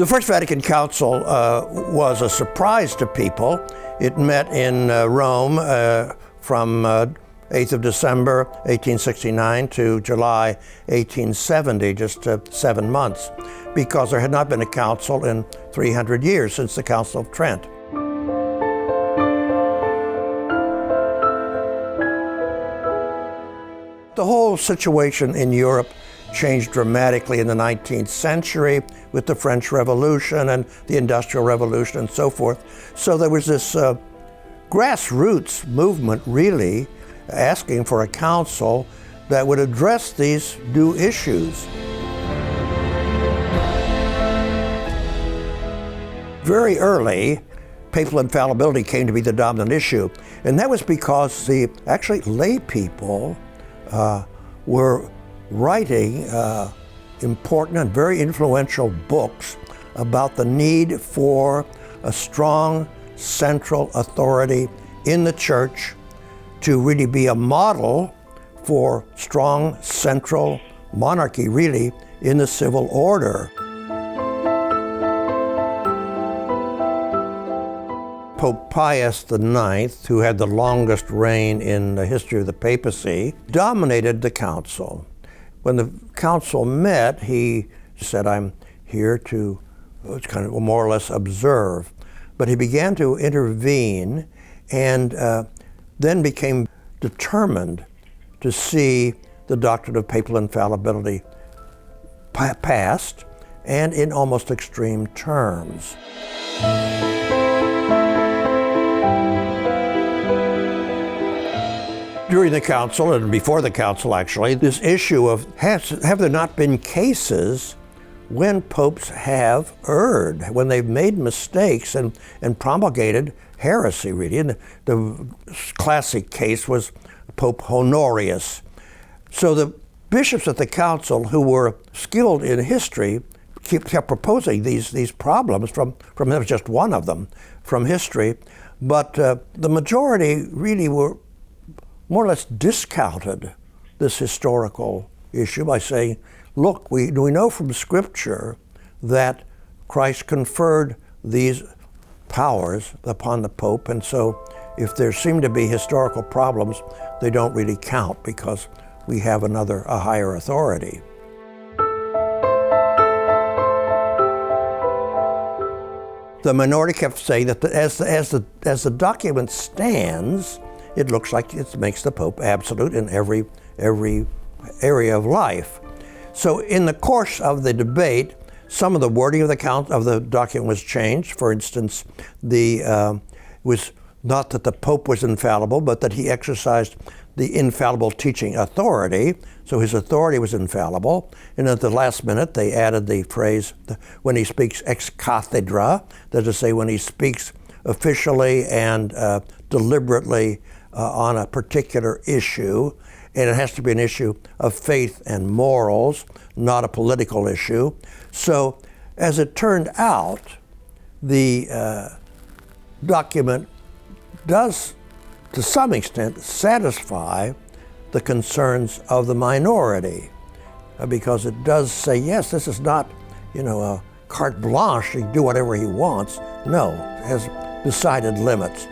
The First Vatican Council was a surprise to people. It met in Rome from 8th of December 1869 to July 1870, just 7 months, because there had not been a council in 300 years since the Council of Trent. The whole situation in Europe changed dramatically in the 19th century with the French Revolution and the Industrial Revolution and so forth. So there was this grassroots movement really asking for a council that would address these new issues. Very early, papal infallibility came to be the dominant issue, and that was because the actually lay people were writing important and very influential books about the need for a strong central authority in the church to really be a model for strong central monarchy, really, in the civil order. Pope Pius IX, who had the longest reign in the history of the papacy, dominated the council. When the council met, he said, "I'm here to kind of more or less observe." But he began to intervene and then became determined to see the doctrine of papal infallibility passed, and in almost extreme terms. During the council, and before the council actually, this issue of have there not been cases when popes have erred, when they've made mistakes and promulgated heresy, really. And the classic case was Pope Honorius. So the bishops at the council, who were skilled in history, kept proposing these problems from that was just one of them, from history. But the majority really were more or less discounted this historical issue by saying, look, we know from Scripture that Christ conferred these powers upon the Pope, and so if there seem to be historical problems, they don't really count because we have a higher authority. The minority kept saying that as the document stands, it looks like it makes the Pope absolute in every area of life. So in the course of the debate, some of the wording of the document was changed. For instance, was not that the Pope was infallible, but that he exercised the infallible teaching authority. So his authority was infallible. And at the last minute, they added the phrase, when he speaks ex cathedra, that is to say, when he speaks officially and deliberately on a particular issue, and it has to be an issue of faith and morals, not a political issue. So as it turned out, the document does, to some extent, satisfy the concerns of the minority, because it does say, yes, this is not, a carte blanche, he can do whatever he wants. No, it has decided limits.